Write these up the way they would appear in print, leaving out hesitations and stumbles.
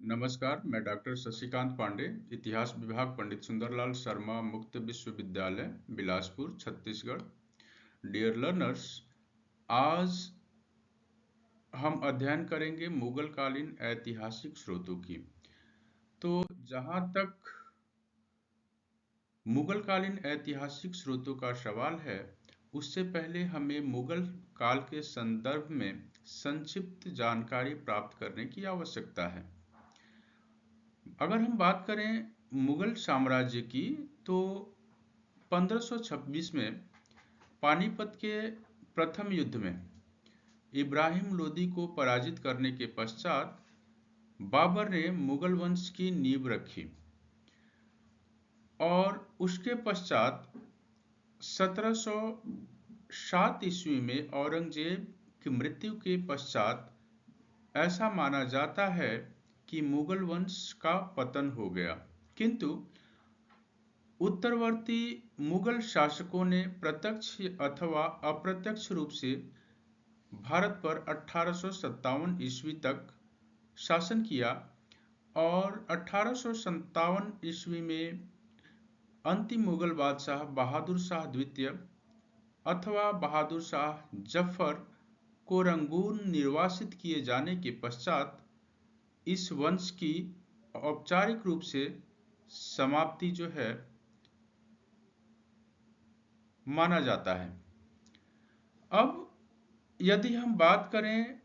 नमस्कार, मैं डॉक्टर शशिकांत पांडे, इतिहास विभाग पंडित सुंदरलाल शर्मा मुक्त विश्वविद्यालय, बिलासपुर, छत्तीसगढ़। डियर लर्नर्स, आज हम अध्ययन करेंगे मुगल कालीन ऐतिहासिक स्रोतों की। तो जहाँ तक मुगल कालीन ऐतिहासिक स्रोतों का सवाल है, उससे पहले हमें मुगल काल के संदर्भ में संक्षिप्त जानकारी प्राप्त करने की आवश्यकता है। अगर हम बात करें मुगल साम्राज्य की, तो 1526 में पानीपत के प्रथम युद्ध में इब्राहिम लोदी को पराजित करने के पश्चात बाबर ने मुगल वंश की नींव रखी और उसके पश्चात 1707 ईस्वी में औरंगजेब की मृत्यु के पश्चात ऐसा माना जाता है कि मुगल वंश का पतन हो गया, किंतु उत्तरवर्ती मुगल शासकों ने प्रत्यक्ष अथवा अप्रत्यक्ष रूप से भारत पर 1857 ईस्वी तक शासन किया और 1857 ईस्वी में अंतिम मुगल बादशाह बहादुर शाह द्वितीय अथवा बहादुर शाह जफर को रंगून निर्वासित किए जाने के पश्चात इस वंश की औपचारिक रूप से समाप्ति जो है माना जाता है। अब यदि हम बात करें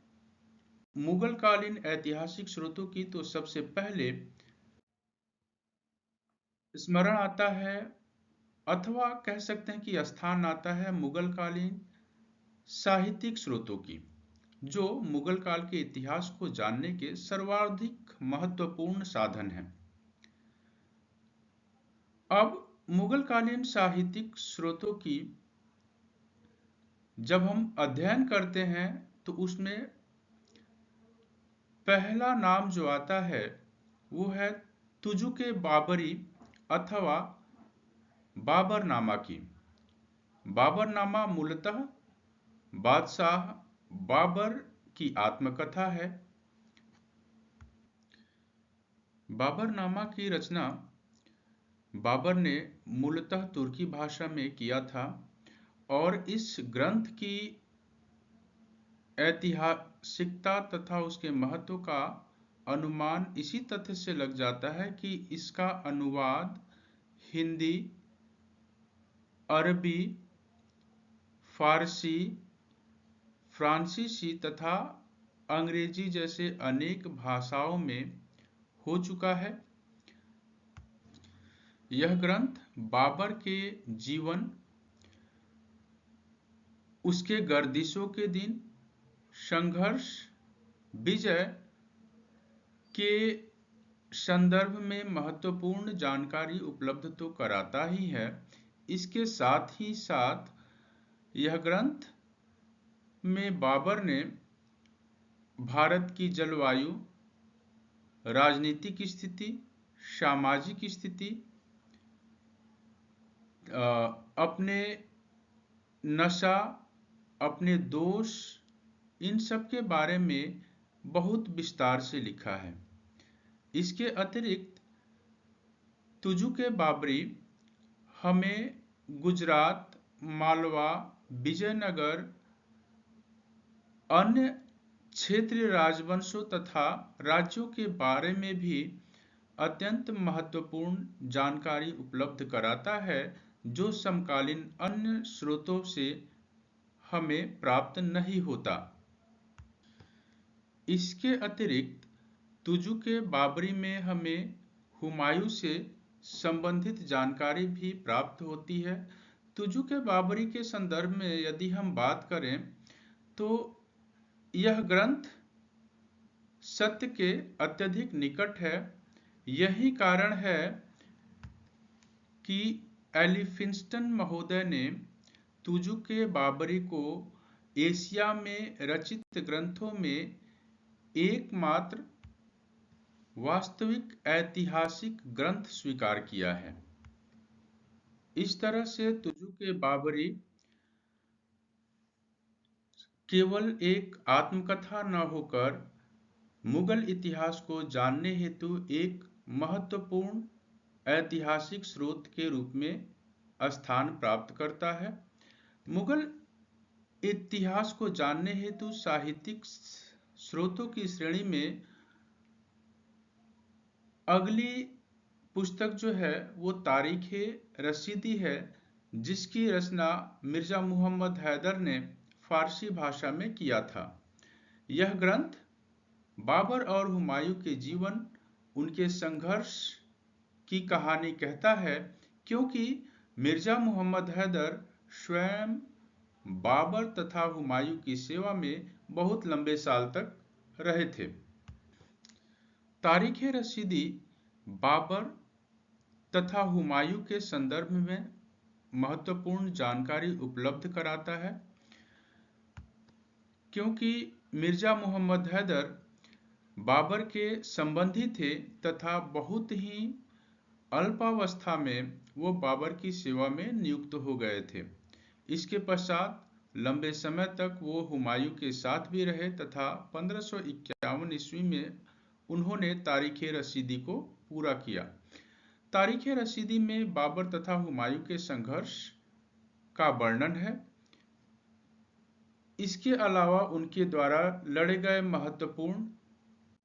मुगल कालीन ऐतिहासिक स्रोतों की, तो सबसे पहले स्मरण आता है अथवा कह सकते हैं कि स्थान आता है मुगल कालीन साहित्यिक स्रोतों की, जो मुगल काल के इतिहास को जानने के सर्वाधिक महत्वपूर्ण साधन हैं। अब मुगल कालीन साहित्यिक स्रोतों की जब हम अध्ययन करते हैं, तो उसमें पहला नाम जो आता है वो है तुजुक बाबरी अथवा बाबरनामा की। बाबरनामा मूलतः बादशाह बाबर की आत्मकथा है। बाबरनामा की रचना बाबर ने मूलतः तुर्की भाषा में किया था और इस ग्रंथ की ऐतिहासिकता तथा उसके महत्व का अनुमान इसी तथ्य से लग जाता है कि इसका अनुवाद हिंदी, अरबी, फारसी, फ्रांसीसी तथा अंग्रेजी जैसे अनेक भाषाओं में हो चुका है। यह ग्रंथ बाबर के जीवन, उसके गर्दिशों के दिन, संघर्ष, विजय के संदर्भ में महत्वपूर्ण जानकारी उपलब्ध तो कराता ही है, इसके साथ ही साथ यह ग्रंथ में बाबर ने भारत की जलवायु, राजनीतिक स्थिति, सामाजिक स्थिति, अपने नशा, अपने दोष, इन सब के बारे में बहुत विस्तार से लिखा है। इसके अतिरिक्त तुजुक बाबरी हमें गुजरात, मालवा, विजयनगर, अन्य क्षेत्रीय राजवंशों तथा राज्यों के बारे में भी अत्यंत महत्वपूर्ण जानकारी उपलब्ध कराता है, जो समकालीन अन्य स्रोतों से हमें प्राप्त नहीं होता। इसके अतिरिक्त तुजुक बाबरी में हमें हुमायूं से संबंधित जानकारी भी प्राप्त होती है। तुजुक बाबरी के संदर्भ में यदि हम बात करें, तो यह ग्रंथ सत्य के अत्यधिक निकट है। यही कारण है कि एलिफिंस्टन महोदय ने तुजुक बाबरी को एशिया में रचित ग्रंथों में एकमात्र वास्तविक ऐतिहासिक ग्रंथ स्वीकार किया है। इस तरह से तुजुक बाबरी केवल एक आत्मकथा न होकर मुगल इतिहास को जानने हेतु एक महत्वपूर्ण ऐतिहासिक स्रोत के रूप में स्थान प्राप्त करता है। मुगल इतिहास को जानने हेतु साहित्यिक स्रोतों की श्रेणी में अगली पुस्तक जो है वो तारीख़ रशीदी है, जिसकी रचना मिर्ज़ा मुहम्मद हैदर ने फारसी भाषा में किया था। यह ग्रंथ बाबर और हुमायूं के जीवन, उनके संघर्ष की कहानी कहता है, क्योंकि मिर्ज़ा मुहम्मद हैदर स्वयं बाबर तथा हुमायूं की सेवा में बहुत लंबे साल तक रहे थे। तारीख़ रशीदी बाबर तथा हुमायूं के संदर्भ में महत्वपूर्ण जानकारी उपलब्ध कराता है, क्योंकि मिर्ज़ा मुहम्मद हैदर बाबर के संबंधी थे तथा बहुत ही अल्पावस्था में वो बाबर की सेवा में नियुक्त हो गए थे। इसके पश्चात लंबे समय तक वो हुमायूं के साथ भी रहे तथा 1551 ईस्वी में उन्होंने तारीख़ रशीदी को पूरा किया। तारीख़ रशीदी में बाबर तथा हुमायूं के संघर्ष का वर्णन है। इसके अलावा उनके द्वारा लड़े गए महत्वपूर्ण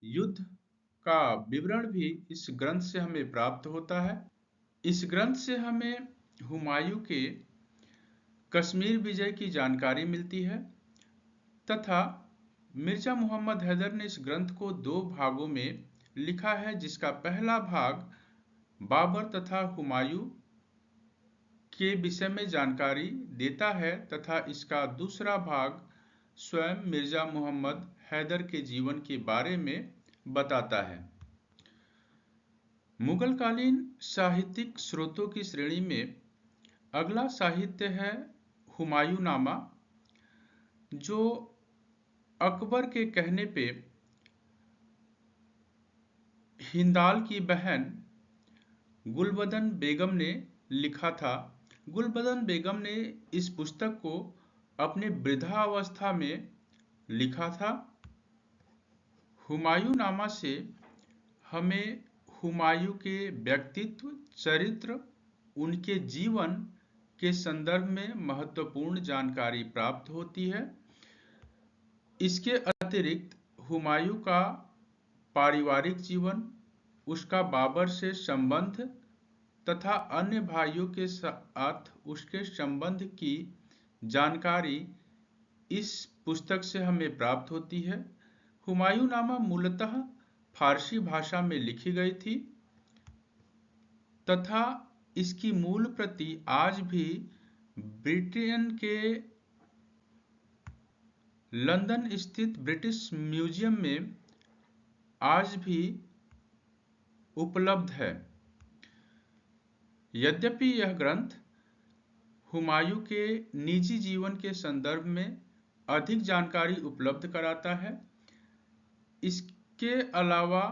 युद्ध का विवरण भी इस ग्रंथ से हमें प्राप्त होता है। इस ग्रंथ से हमें हुमायूं के कश्मीर विजय की जानकारी मिलती है तथा मिर्ज़ा मुहम्मद हैदर ने इस ग्रंथ को 2 भागों में लिखा है, जिसका पहला भाग बाबर तथा हुमायूं के विषय में जानकारी देता है तथा इसका दूसरा भाग स्वयं मिर्ज़ा मुहम्मद हैदर के जीवन के बारे में बताता है। मुगलकालीन साहित्यिक स्रोतों की श्रेणी में अगला साहित्य है हुमायूं नामा, जो अकबर के कहने पे हिंदाल की बहन गुलबदन बेगम ने लिखा था। गुलबदन बेगम ने इस पुस्तक को अपने वृद्धावस्था में लिखा था। हुमायूं नामा से हमें हुमायूं के व्यक्तित्व, चरित्र, उनके जीवन के संदर्भ में महत्वपूर्ण जानकारी प्राप्त होती है। इसके अतिरिक्त हुमायूं का पारिवारिक जीवन, उसका बाबर से संबंध तथा अन्य भाइयों के साथ उसके संबंध की जानकारी इस पुस्तक से हमें प्राप्त होती है। हुमायूं नामा मूलतः फारसी भाषा में लिखी गई थी तथा इसकी मूल प्रति आज भी ब्रिटेन के लंदन स्थित ब्रिटिश म्यूजियम में आज भी उपलब्ध है। यद्यपि यह ग्रंथ हुमायूं के निजी जीवन के संदर्भ में अधिक जानकारी उपलब्ध कराता है, इसके अलावा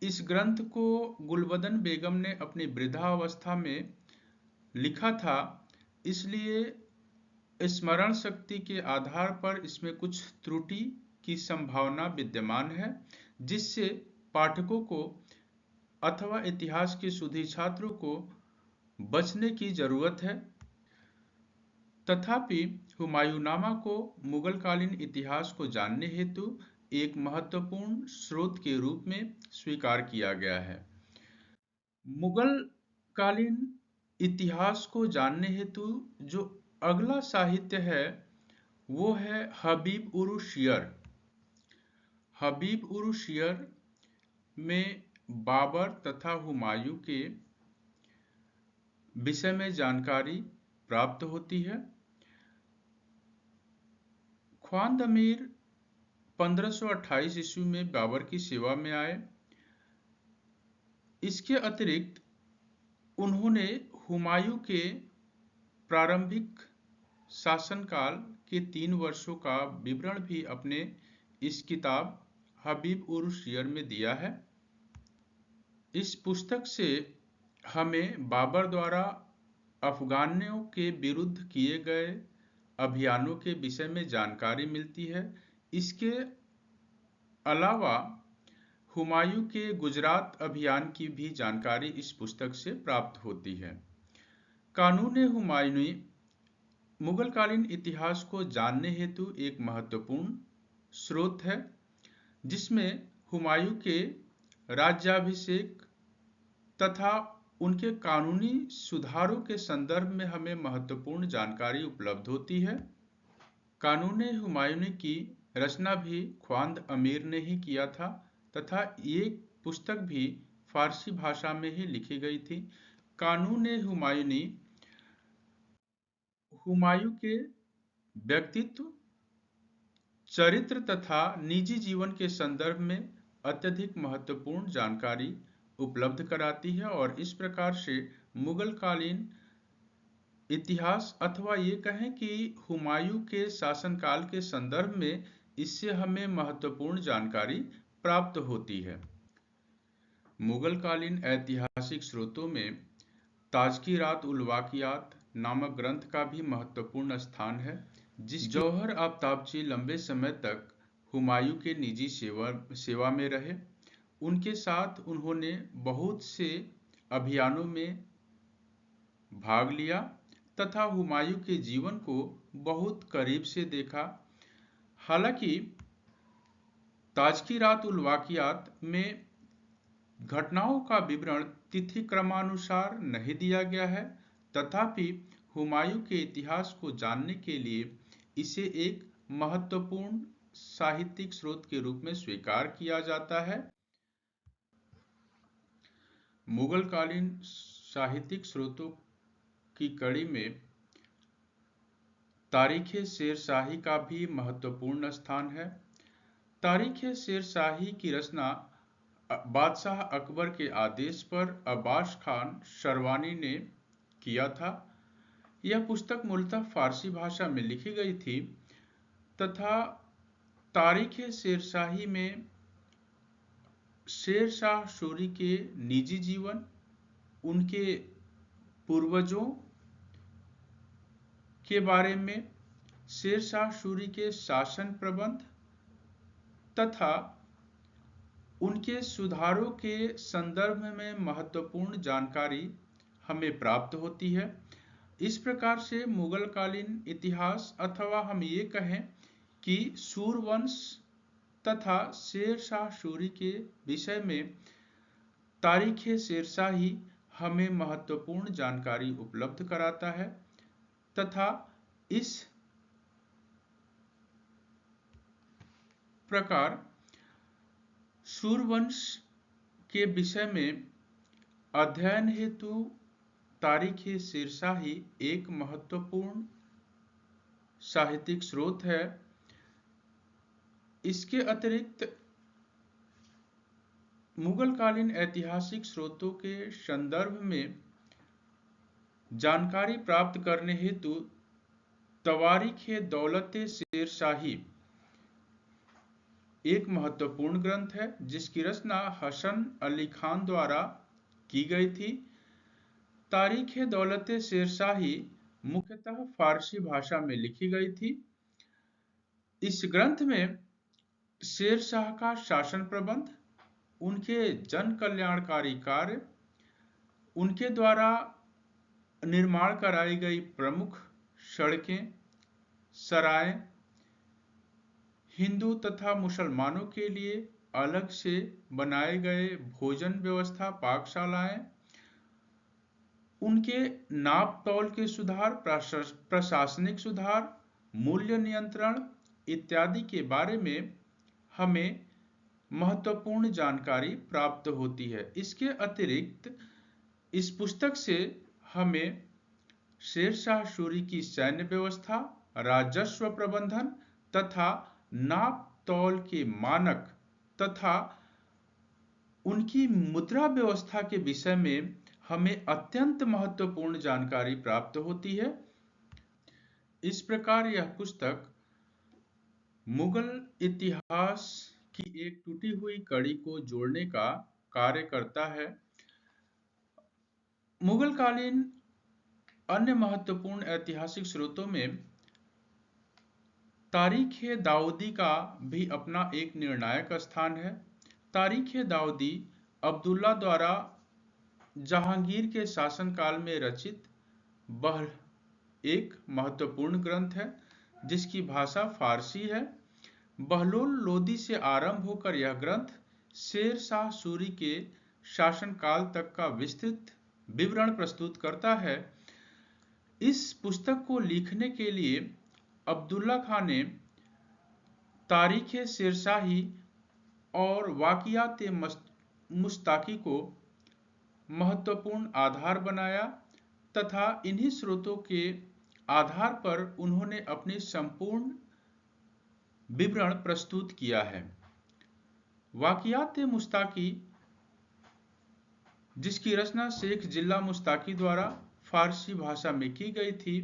इस ग्रंथ को गुलबदन बेगम ने अपनी वृद्धावस्था में लिखा था, इसलिए स्मरण शक्ति के आधार पर इसमें कुछ त्रुटि की संभावना विद्यमान है, जिससे पाठकों को अथवा इतिहास के शोधी छात्रों को बचने की जरूरत है। तथापि हुमायूंनामा को मुगलकालीन इतिहास को जानने हेतु एक महत्वपूर्ण स्रोत के रूप में स्वीकार किया गया है। मुगल कालीन इतिहास को जानने हेतु जो अगला साहित्य है वो है हबीब उर शियर। हबीब उर शियर में बाबर तथा हुमायूं के विषय में जानकारी प्राप्त होती है। ख्वांद अमीर 1528 ईस्वी में बाबर की सेवा में आए। इसके अतिरिक्त उन्होंने हुमायूं के प्रारंभिक शासनकाल के 3 वर्षों का विवरण भी अपने इस किताब हबीब उर शियर में दिया है। इस पुस्तक से हमें बाबर द्वारा अफगानियों के विरुद्ध किए गए अभियानों के विषय में जानकारी मिलती है। इसके अलावा हुमायूं के गुजरात अभियान की भी जानकारी इस पुस्तक से प्राप्त होती है। कानून हुमायूनी मुगलकालीन इतिहास को जानने हेतु एक महत्वपूर्ण स्रोत है, जिसमें हुमायूं के राज्याभिषेक तथा उनके कानूनी सुधारों के संदर्भ में हमें महत्वपूर्ण जानकारी उपलब्ध होती है। कानून हुमायूनी की रचना भी ख्वांद अमीर ने ही किया था तथा ये पुस्तक भी फारसी भाषा में ही लिखी गई थी। कानून हुमायूनी हुमायूं के व्यक्तित्व, चरित्र तथा निजी जीवन के संदर्भ में अत्यधिक महत्वपूर्ण जानकारी उपलब्ध कराती है और इस प्रकार से मुगल कालीन इतिहास अथवा ये कहें कि हुमायूं के शासनकाल के संदर्भ में इससे हमें महत्वपूर्ण जानकारी प्राप्त होती है। मुगल कालीन ऐतिहासिक स्रोतों में ताज़कीरात उल वाक़ियात नामक ग्रंथ का भी महत्वपूर्ण स्थान है, जिसकी जौहर आफ्ताबची लंबे समय तक हुमायूं के निजी सेवा में रहे। उनके साथ उन्होंने बहुत से अभियानों में भाग लिया तथा हुमायूं के जीवन को बहुत करीब से देखा। हालांकि ताज़कीरात उल वाक़ियात में घटनाओं का विवरण तिथि क्रमानुसार नहीं दिया गया है, तथापि हुमायूं के इतिहास को जानने के लिए इसे एक महत्वपूर्ण साहित्यिक स्रोत के रूप में स्वीकार किया जाता है। मुगल कालीन साहित्यिक स्रोतों की कड़ी में तारीख शेरशाही का भी महत्वपूर्ण स्थान है। तारीख शेरशाही की रचना बादशाह अकबर के आदेश पर अब्बास खान शरवानी ने किया था। यह पुस्तक मूलतः फारसी भाषा में लिखी गई थी तथा तारीख शेरशाही में शेर शाह सूरी के निजी जीवन, उनके पूर्वजों के बारे में, शेर शाह सूरी के शासन प्रबंध तथा उनके सुधारों के संदर्भ में महत्वपूर्ण जानकारी हमें प्राप्त होती है। इस प्रकार से मुगल कालीन इतिहास अथवा हम ये कहें कि सूरवंश तथा शेर शाह सूरी के विषय में तारीख शेरशाही हमें महत्वपूर्ण जानकारी उपलब्ध कराता है तथा इस प्रकार सूरवंश के विषय में अध्ययन हेतु तारीख शेरशाही एक महत्वपूर्ण साहित्यिक स्रोत है। इसके अतिरिक्त मुगल कालीन ऐतिहासिक स्रोतों के संदर्भ में जानकारी प्राप्त करने हेतु तवारीख दौलत शेरशाही एक महत्वपूर्ण ग्रंथ है, जिसकी रचना हसन अली खान द्वारा की गई थी। तारीख दौलत शेरशाही मुख्यतः फारसी भाषा में लिखी गई थी। इस ग्रंथ में शेर शाह का शासन प्रबंध, उनके जन कल्याणकारी कार्य, उनके द्वारा निर्माण कराई गई प्रमुख सड़कें, सराय, हिंदू तथा मुसलमानों के लिए अलग से बनाए गए भोजन व्यवस्था पाकशालाएं, उनके नाप तौल के सुधार, प्रशासनिक सुधार, मूल्य नियंत्रण इत्यादि के बारे में हमें महत्वपूर्ण जानकारी प्राप्त होती है। इसके अतिरिक्त इस पुस्तक से हमें शेर शाह सूरी की सैन्य व्यवस्था, राजस्व प्रबंधन तथा नाप तौल के मानक तथा उनकी मुद्रा व्यवस्था के विषय में हमें अत्यंत महत्वपूर्ण जानकारी प्राप्त होती है। इस प्रकार यह पुस्तक मुगल इतिहास की एक टूटी हुई कड़ी को जोड़ने का कार्य करता है। मुगल कालीन अन्य महत्वपूर्ण ऐतिहासिक स्रोतों में तारीख़ दाऊदी का भी अपना एक निर्णायक स्थान है। तारीख़ दाऊदी अब्दुल्ला द्वारा जहांगीर के शासनकाल में रचित वह एक महत्वपूर्ण ग्रंथ है जिसकी भाषा फारसी है। बहलोल लोदी से आरंभ होकर यह ग्रंथ शेर शाह सूरी के शासनकाल तक का विस्तृत विवरण प्रस्तुत करता है। इस पुस्तक को लिखने के लिए अब्दुल्ला खान ने तारीख़ शेरशाही और वाक़ियात मुस्ताकी को महत्वपूर्ण आधार बनाया तथा इन्हीं स्रोतों के आधार पर उन्होंने अपनी संपूर्ण विवरण प्रस्तुत किया है। वाक़ियात मुस्ताकी, जिसकी रचना शेख जिल्ला मुस्ताकी द्वारा फारसी भाषा में की गई थी,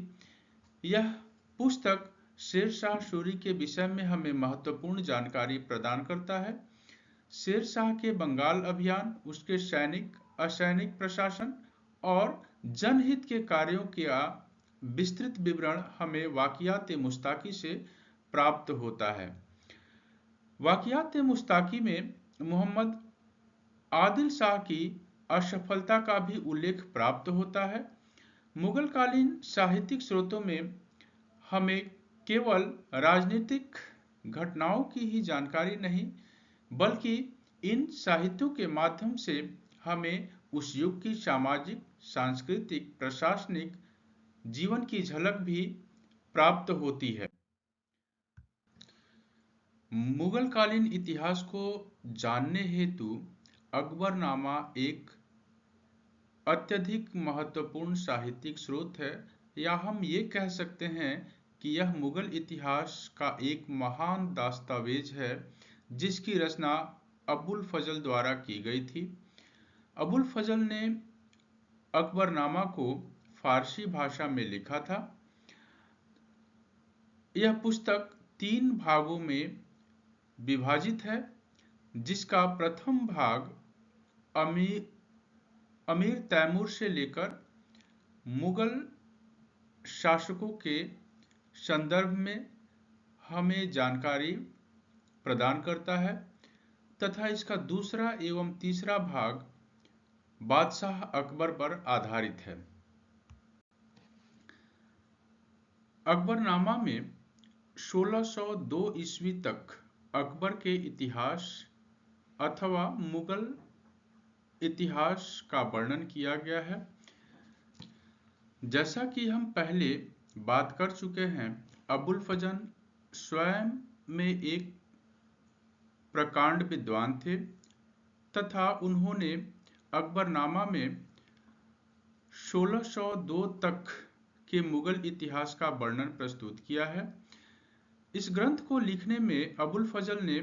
यह पुस्तक शेर शाह सूरी के विषय में हमें महत्वपूर्ण जानकारी प्रदान करता है। शेर शाह के बंगाल अभियान, उसके सैनिक असैनिक प्रशासन और जनहित के कार्यों का विस्तृत विवरण हमें वाक़ियात मुस्ताकी से प्राप्त होता है। वाक़ियात मुस्ताकी में मोहम्मद आदिल शाह की असफलता का भी उल्लेख प्राप्त होता है। मुगल कालीन साहित्यिक स्रोतों में हमें केवल राजनीतिक घटनाओं की ही जानकारी नहीं, बल्कि इन साहित्यों के माध्यम से हमें उस युग की सामाजिक, सांस्कृतिक, प्रशासनिक जीवन की झलक भी प्राप्त होती है। मुगल कालीन इतिहास को जानने हेतु अकबरनामा एक अत्यधिक महत्वपूर्ण साहित्यिक स्रोत है, या हम ये कह सकते हैं कि यह मुगल इतिहास का एक महान दस्तावेज है जिसकी रचना अबुल फजल द्वारा की गई थी। अबुल फजल ने अकबरनामा को फारसी भाषा में लिखा था। यह पुस्तक 3 भागों में विभाजित है, जिसका प्रथम भाग अमीर तैमूर से लेकर मुगल शासकों के संदर्भ में हमें जानकारी प्रदान करता है तथा इसका दूसरा एवं तीसरा भाग बादशाह अकबर पर आधारित है। अकबरनामा में 1602 ईस्वी तक अकबर के इतिहास अथवा मुगल इतिहास का वर्णन किया गया है। जैसा कि हम पहले बात कर चुके हैं, अबुल फजल स्वयं में एक प्रकांड विद्वान थे तथा उन्होंने अकबरनामा में 1602 तक के मुगल इतिहास का वर्णन प्रस्तुत किया है। इस ग्रंथ को लिखने में अबुल फजल ने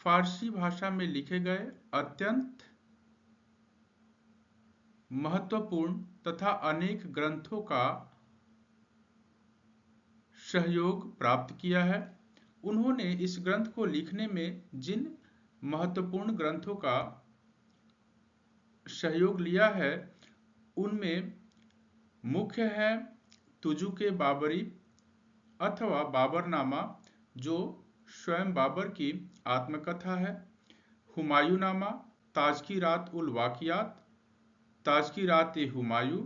फारसी भाषा में लिखे गए अत्यंत महत्वपूर्ण तथा अनेक ग्रंथों का सहयोग प्राप्त किया है। उन्होंने इस ग्रंथ को लिखने में जिन महत्वपूर्ण ग्रंथों का सहयोग लिया है, उनमें मुख्य है तुजुक बाबरी अथवा बाबरनामा, जो स्वयं बाबर की आत्मकथा है, हुमायूंनामा, ताज़किरात उल वाक़ियात, ताज़किरात हुमायूं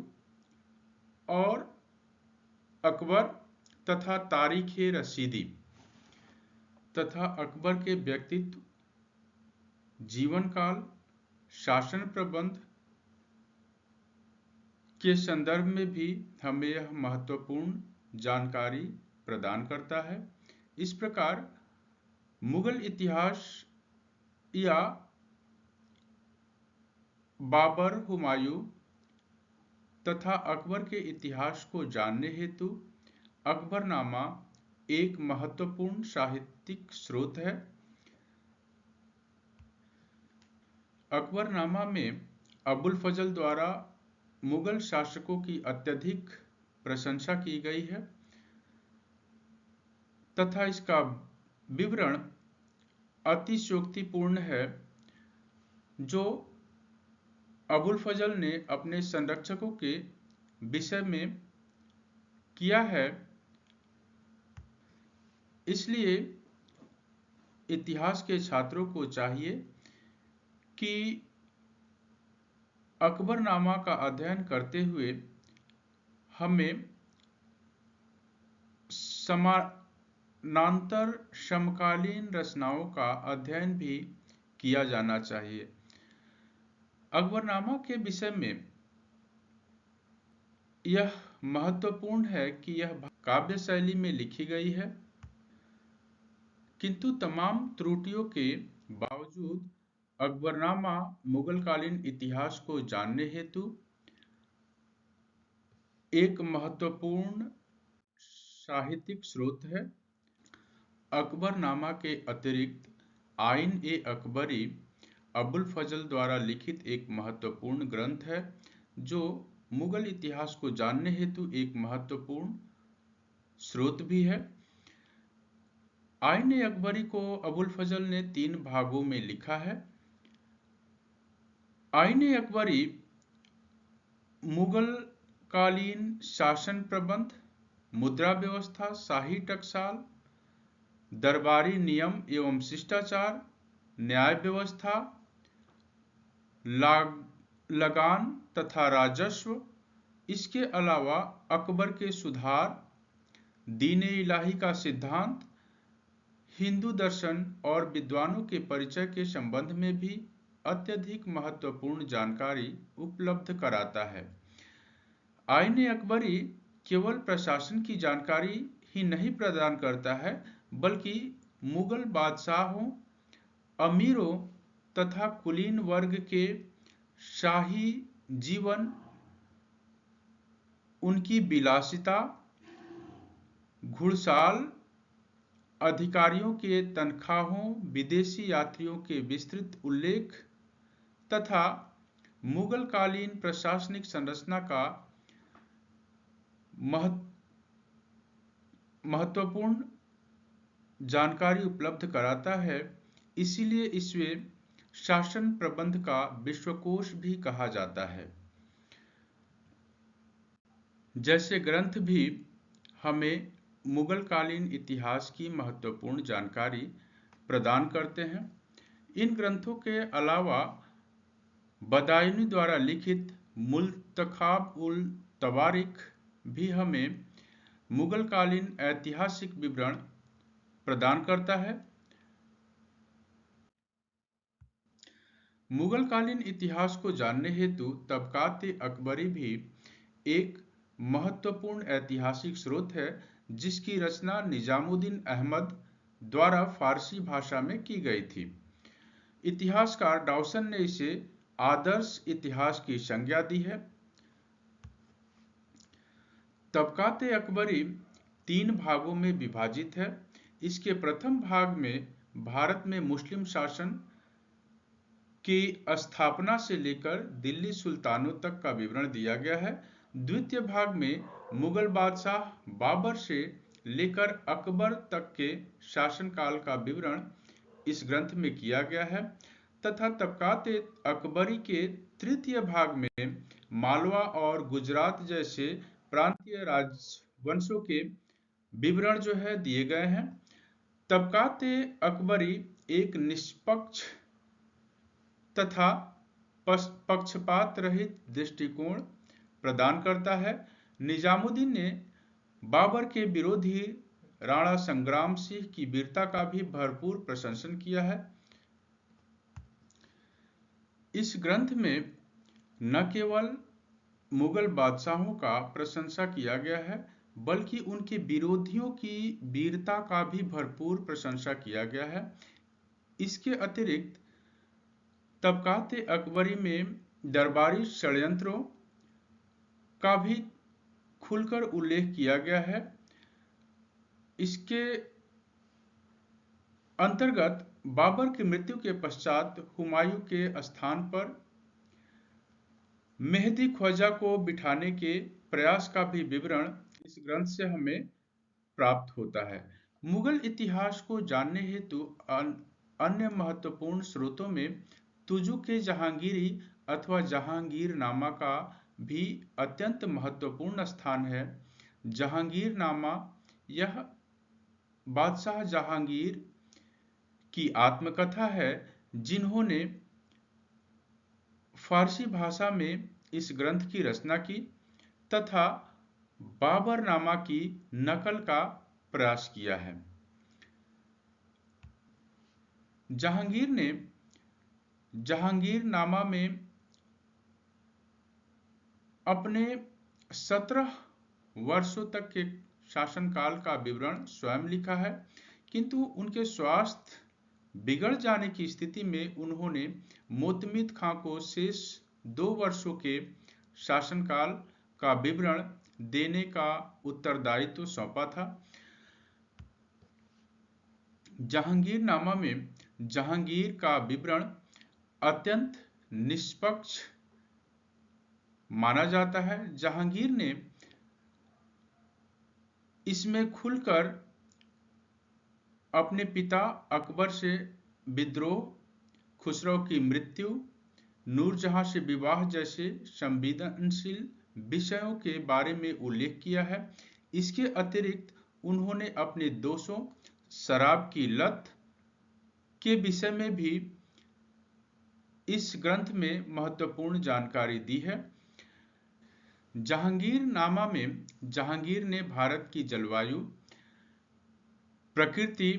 और अकबर तथा तारीख़ रशीदी तथा अकबर के व्यक्तित्व, जीवन काल, शासन प्रबंध के संदर्भ में भी हमें यह महत्वपूर्ण जानकारी प्रदान करता है। इस प्रकार मुगल इतिहास या बाबर, हुमायूं तथा अकबर के इतिहास को जानने हेतु अकबरनामा एक महत्वपूर्ण साहित्यिक स्रोत है। अकबरनामा में अबुल फजल द्वारा मुगल शासकों की अत्यधिक प्रशंसा की गई है तथा इसका विवरण अतिशयोक्तिपूर्ण है, जो अबुल फजल ने अपने संरक्षकों के विषय में किया है। इसलिए इतिहास के छात्रों को चाहिए कि अकबरनामा का अध्ययन करते हुए हमें समानांतर समकालीन रचनाओं का अध्ययन भी किया जाना चाहिए। अकबरनामा के विषय में यह महत्वपूर्ण है कि यह काव्य शैली में लिखी गई है, किंतु तमाम त्रुटियों के बावजूद अकबरनामा मुगलकालीन इतिहास को जानने हेतु एक महत्वपूर्ण साहित्यिक स्रोत है। अकबरनामा के अतिरिक्त आइन-ए-अकबरी अबुल फजल द्वारा लिखित एक महत्वपूर्ण ग्रंथ है जो मुगल इतिहास को जानने हेतु एक महत्वपूर्ण स्रोत भी है। आइन-ए-अकबरी को अबुल फजल ने 3 भागों में लिखा है। आइन-ए-अकबरी मुगल कालीन शासन प्रबंध, मुद्रा व्यवस्था, शाही टकसाल, दरबारी नियम एवं शिष्टाचार, न्याय व्यवस्था, लगान तथा राजस्व, इसके अलावा अकबर के सुधार, दीन-ए इलाही का सिद्धांत, हिंदू दर्शन और विद्वानों के परिचय के संबंध में भी अत्यधिक महत्वपूर्ण जानकारी उपलब्ध कराता है। आइन-ए-अकबरी केवल प्रशासन की जानकारी ही नहीं प्रदान करता है, बल्कि मुगल बादशाहों, अमीरों तथा कुलीन वर्ग के शाही जीवन, उनकी विलासिता, घुड़साल अधिकारियों के तनख्वाहों, विदेशी यात्रियों के विस्तृत उल्लेख तथा मुगल कालीन प्रशासनिक संरचना का महत्वपूर्ण जानकारी उपलब्ध कराता है। इसीलिए इसे शासन प्रबंध का विश्वकोश भी कहा जाता है। जैसे ग्रंथ भी हमें मुगल कालीन इतिहास की महत्वपूर्ण जानकारी प्रदान करते हैं। इन ग्रंथों के अलावा बदायूनी द्वारा लिखित मुल्तखाब उल तवारिख भी हमें मुगल कालीन ऐतिहासिक विवरण प्रदान करता है। मुगल कालीन इतिहास को जानने हेतु तबकात-ए-अकबरी भी एक महत्वपूर्ण ऐतिहासिक स्रोत है, जिसकी रचना निजामुद्दीन अहमद द्वारा फारसी भाषा में की गई थी। इतिहासकार डाउसन ने इसे आदर्श इतिहास की संज्ञा दी है। तबकात-ए-अकबरी 3 भागों में विभाजित है। इसके प्रथम भाग में भारत में मुस्लिम शासन की स्थापना से लेकर दिल्ली सुल्तानों तक का विवरण दिया गया है। द्वितीय भाग में मुगल बादशाह बाबर से लेकर अकबर तक के शासनकाल का विवरण इस ग्रंथ में किया गया है तथा तबकात-ए-अकबरी के तृतीय भाग में मालवा और गुजरात जैसे प्रांतीय राजवंशों के विवरण जो है दिए गए हैं। तबकात-ए-अकबरी एक निष्पक्ष तथा पक्षपात रहित दृष्टिकोण प्रदान करता है। निजामुद्दीन ने बाबर के विरोधी राणा संग्राम सिंह की वीरता का भी भरपूर प्रशंसन किया है। इस ग्रंथ में न केवल मुगल बादशाहों का प्रशंसा किया गया है, बल्कि उनके विरोधियों की वीरता का भी भरपूर प्रशंसा किया गया है। इसके अतिरिक्त तबकात-ए-अकबरी में दरबारी षड्यंत्रों का भी खुलकर उल्लेख किया गया है। इसके अंतर्गत बाबर की मृत्यु के पश्चात हुमायूं के स्थान पर मेहदी ख्वाजा को बिठाने के प्रयास का भी विवरण इस ग्रंथ से हमें प्राप्त होता है। मुगल इतिहास को जानने हेतु अन्य महत्वपूर्ण स्रोतों में तुजुक जहांगीरी अथवा जहांगीरनामा का भी अत्यंत महत्वपूर्ण स्थान है। जहांगीरनामा यह बादशाह जहांगीर की आत्मकथा है, जिन्होंने फारसी भाषा में इस ग्रंथ की रचना की तथा बाबरनामा की नकल का प्रयास किया है। जहांगीर ने जहांगीरनामा में अपने 17 वर्षों तक के शासनकाल का विवरण स्वयं लिखा है, किंतु उनके स्वास्थ्य बिगड़ जाने की स्थिति में उन्होंने मोतमिद खां को शेष 2 वर्षों के शासनकाल का विवरण देने का उत्तरदायित्व सौंपा था। जहांगीरनामा में जहांगीर का विवरण अत्यंत निष्पक्ष माना जाता है। जहांगीर ने इसमें खुलकर अपने पिता अकबर से विद्रोह, खुसरो की मृत्यु, नूरजहां से विवाह जैसे संवेदनशील विषयों के बारे में उल्लेख किया है। इसके अतिरिक्त उन्होंने अपने दोषों, शराब की लत के विषय में भी इस ग्रंथ में महत्वपूर्ण जानकारी दी है। जहांगीरनामा में जहांगीर ने भारत की जलवायु, प्रकृति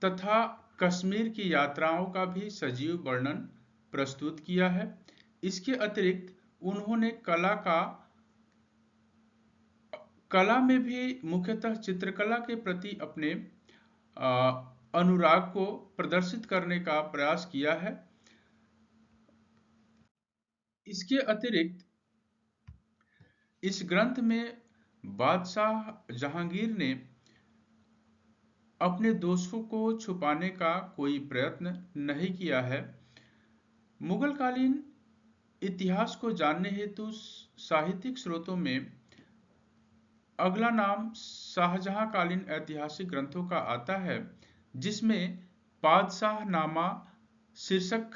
तथा कश्मीर की यात्राओं का भी सजीव वर्णन प्रस्तुत किया है। इसके अतिरिक्त उन्होंने कला में भी मुख्यतः चित्रकला के प्रति अपने अनुराग को प्रदर्शित करने का प्रयास किया है। इसके अतिरिक्त इस ग्रंथ में बादशाह जहांगीर ने अपने दोषों को छुपाने का कोई प्रयत्न नहीं किया है। मुगलकालीन इतिहास को जानने हेतु साहित्यिक स्रोतों में अगला नाम शाहजहांकालीन ऐतिहासिक ग्रंथों का आता है, जिसमें बादशाहनामा शीर्षक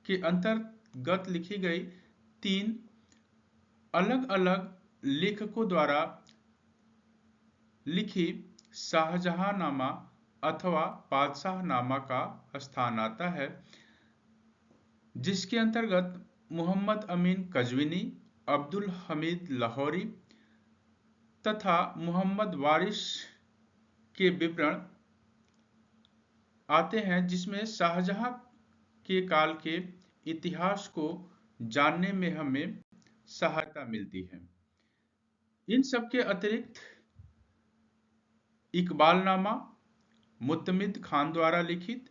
के अंतर्गत लिखी गई 3 अलग-अलग लेखकों द्वारा लिखी शाहजहांनामा अथवा बादशाहनामा का स्थान आता है, जिसके अंतर्गत मोहम्मद अमीन कज़विनी, अब्दुल हमीद लाहौरी तथा मोहम्मद वारिस के विवरण आते हैं, जिसमें शाहजहां के काल के इतिहास को जानने में हमें सहायता मिलती है। इन सब के अतिरिक्त इकबालनामा मुतमिद खान द्वारा लिखित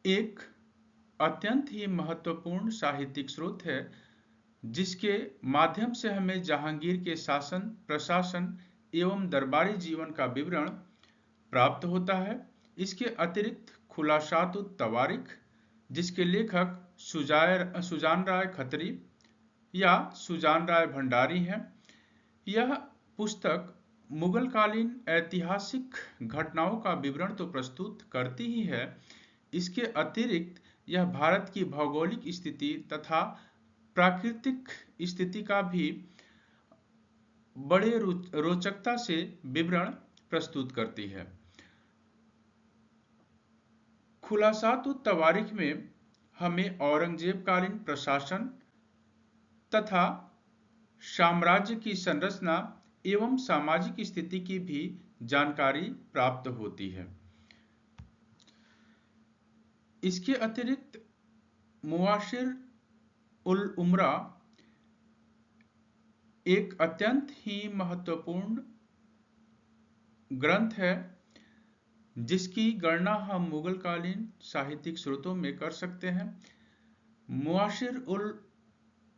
एक अत्यंत ही महत्वपूर्ण साहित्यिक स्रोत है, जिसके माध्यम से हमें जहांगीर के शासन, प्रशासन एवं दरबारी जीवन का विवरण प्राप्त होता है। इसके अतिरिक्त खुलासातुत तवारिख, जिसके लेखक सुजान राय खत्री या सुजान राय भंडारी हैं। यह पुस्तक मुगलकालीन ऐतिहासिक घटनाओं का विवरण तो प्रस्तुत करती ही है, इसके अतिरिक्त यह भारत की भौगोलिक स्थिति तथा प्राकृतिक स्थिति का भी बड़े रोचकता से विवरण प्रस्तुत करती है। खुलासातुत तवारिख में हमें औरंगजेब कालीन प्रशासन तथा साम्राज्य की संरचना एवं सामाजिक स्थिति की भी जानकारी प्राप्त होती है। इसके अतिरिक्त मुआशिर उल उमरा एक अत्यंत ही महत्वपूर्ण ग्रंथ है, जिसकी गणना हम मुगलकालीन साहित्यिक स्रोतों में कर सकते हैं। मुआशिर उल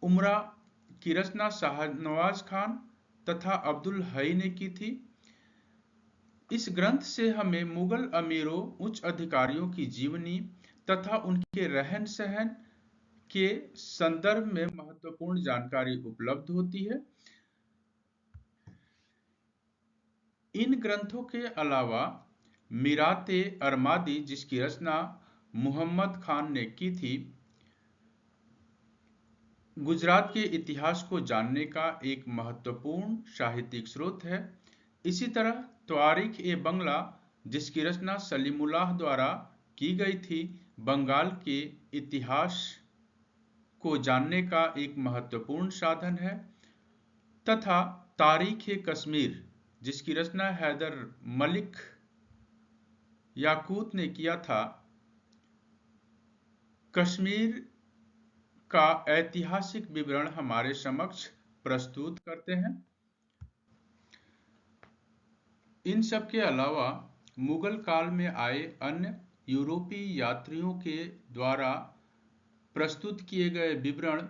उमरा की रचना शाहनवाज खान तथा अब्दुल हई ने की थी। इस ग्रंथ से हमें मुगल अमीरों, उच्च अधिकारियों की जीवनी तथा उनके रहन सहन के संदर्भ में महत्वपूर्ण जानकारी उपलब्ध होती है। इन ग्रंथों के अलावा मीराते अरमादी, जिसकी रचना मुहम्मद खान ने की थी, गुजरात के इतिहास को जानने का एक महत्वपूर्ण साहित्यिक स्रोत है। इसी तरह तारीख-ए-बंगला, जिसकी रचना सलीमुल्लाह द्वारा की गई थी, बंगाल के इतिहास को जानने का एक महत्वपूर्ण साधन है, तथा तारीख-ए-कश्मीर, जिसकी रचना हैदर मलिक याकूत ने किया था, कश्मीर का ऐतिहासिक विवरण हमारे समक्ष प्रस्तुत करते हैं। इन सब के अलावा मुगल काल में आए अन्य यूरोपीय यात्रियों के द्वारा प्रस्तुत किए गए विवरण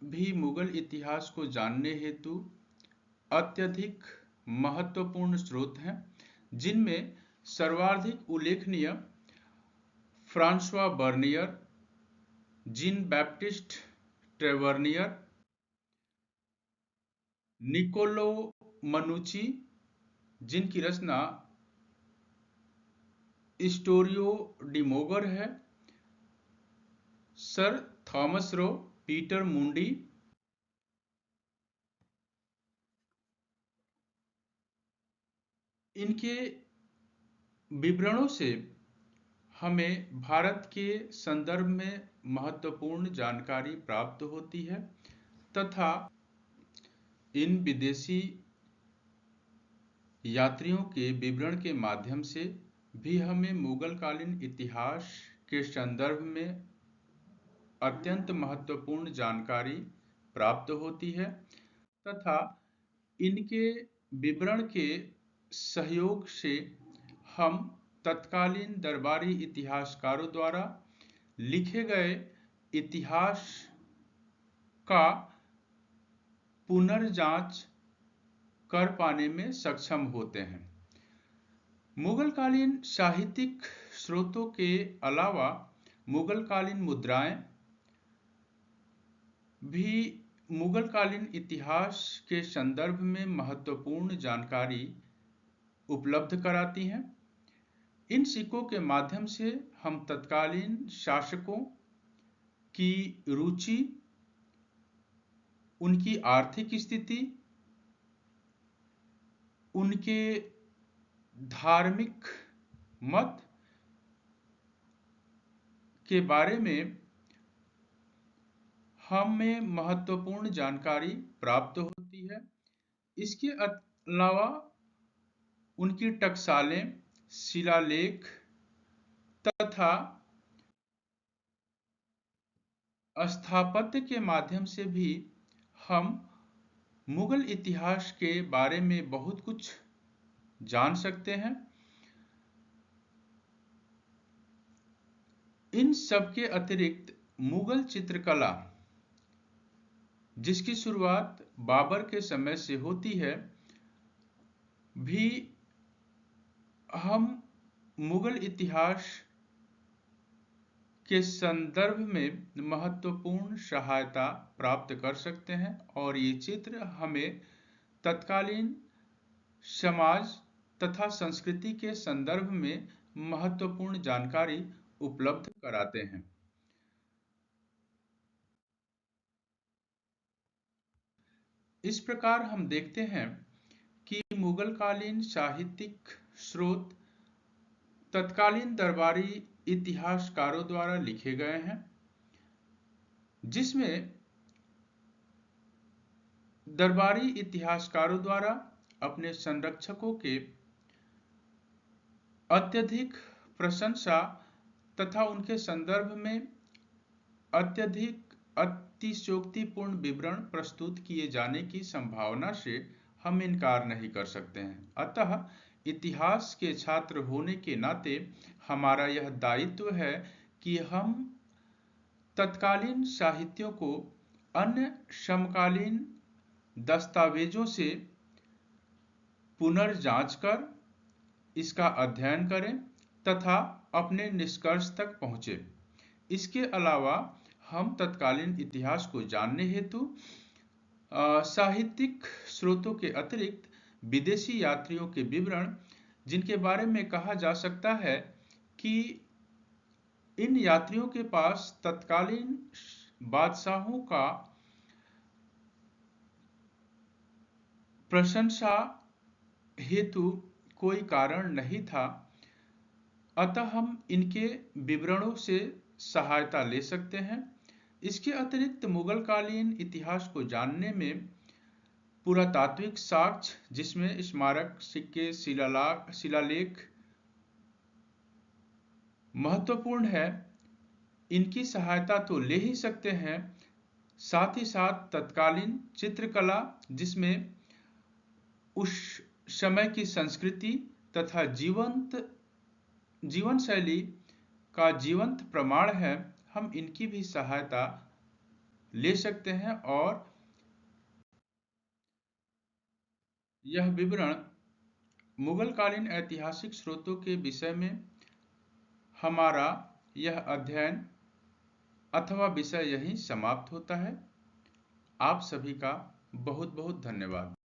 भी मुगल इतिहास को जानने हेतु अत्यधिक महत्वपूर्ण स्रोत हैं, जिनमें सर्वाधिक उल्लेखनीय Francois Bernier, Jean Baptiste Tavernier, Niccolao Manucci, जिनकी रचना स्टोरियो डी मोगर है, सर थॉमस रो, पीटर मुंडी, इनके विवरणों से हमें भारत के संदर्भ में महत्वपूर्ण जानकारी प्राप्त होती है, तथा इन विदेशी यात्रियों के विवरण के माध्यम से भी हमें मुगल कालीन इतिहास के संदर्भ में अत्यंत महत्वपूर्ण जानकारी प्राप्त होती है, तथा इनके विवरण के सहयोग से हम तत्कालीन दरबारी इतिहासकारों द्वारा लिखे गए इतिहास का पुनर्जांच कर पाने में सक्षम होते हैं। मुगल कालीन साहित्यिक स्रोतों के अलावा मुगल कालीन मुद्राएं भी मुगल कालीन इतिहास के संदर्भ में महत्वपूर्ण जानकारी उपलब्ध कराती हैं। इन सिक्कों के माध्यम से हम तत्कालीन शासकों की रुचि, उनकी आर्थिक स्थिति, उनके धार्मिक मत के बारे में हमें महत्वपूर्ण जानकारी प्राप्त होती है। इसके अलावा उनकी टकसालें, शिलालेख तथा स्थापत्य के माध्यम से भी हम मुगल इतिहास के बारे में बहुत कुछ जान सकते हैं। इन सब के अतिरिक्त मुगल चित्रकला, जिसकी शुरुआत बाबर के समय से होती है, भी हम मुगल इतिहास के संदर्भ में महत्वपूर्ण सहायता प्राप्त कर सकते हैं, और ये चित्र हमें तत्कालीन समाज तथा संस्कृति के संदर्भ में महत्वपूर्ण जानकारी उपलब्ध कराते हैं। इस प्रकार हम देखते हैं कि मुगल कालीन साहित्यिक स्रोत तत्कालीन दरबारी इतिहासकारों द्वारा लिखे गए हैं, जिसमें दरबारी इतिहासकारों द्वारा अपने संरक्षकों के अत्यधिक प्रशंसा तथा उनके संदर्भ में अत्यधिक अतिशयोक्तिपूर्ण विवरण प्रस्तुत किए जाने की संभावना से हम इनकार नहीं कर सकते हैं। अतः इतिहास के छात्र होने के नाते हमारा यह दायित्व है कि हम तत्कालीन साहित्यों को अन्य समकालीन दस्तावेजों से पुनर्जांच कर इसका अध्ययन करें तथा अपने निष्कर्ष तक पहुँचे। इसके अलावा हम तत्कालीन इतिहास को जानने हेतु साहित्यिक स्रोतों के अतिरिक्त विदेशी यात्रियों के विवरण, जिनके बारे में कहा जा सकता है कि इन यात्रियों के पास तत्कालीन बादशाहों का प्रशंसा हेतु कोई कारण नहीं था, अतः हम इनके विवरणों से सहायता ले सकते हैं। इसके अतिरिक्त मुगल कालीन इतिहास को जानने में पुरातात्विक साक्ष्य, जिसमें स्मारक, सिक्के, शिलालेख महत्वपूर्ण है, इनकी सहायता तो ले ही सकते हैं। साथ ही साथ तत्कालीन चित्रकला, जिसमें उस समय की संस्कृति तथा जीवन शैली का जीवंत प्रमाण है, हम इनकी भी सहायता ले सकते हैं। और यह विवरण मुगलकालीन ऐतिहासिक स्रोतों के विषय में हमारा यह अध्ययन अथवा विषय यहीं समाप्त होता है। आप सभी का बहुत बहुत धन्यवाद।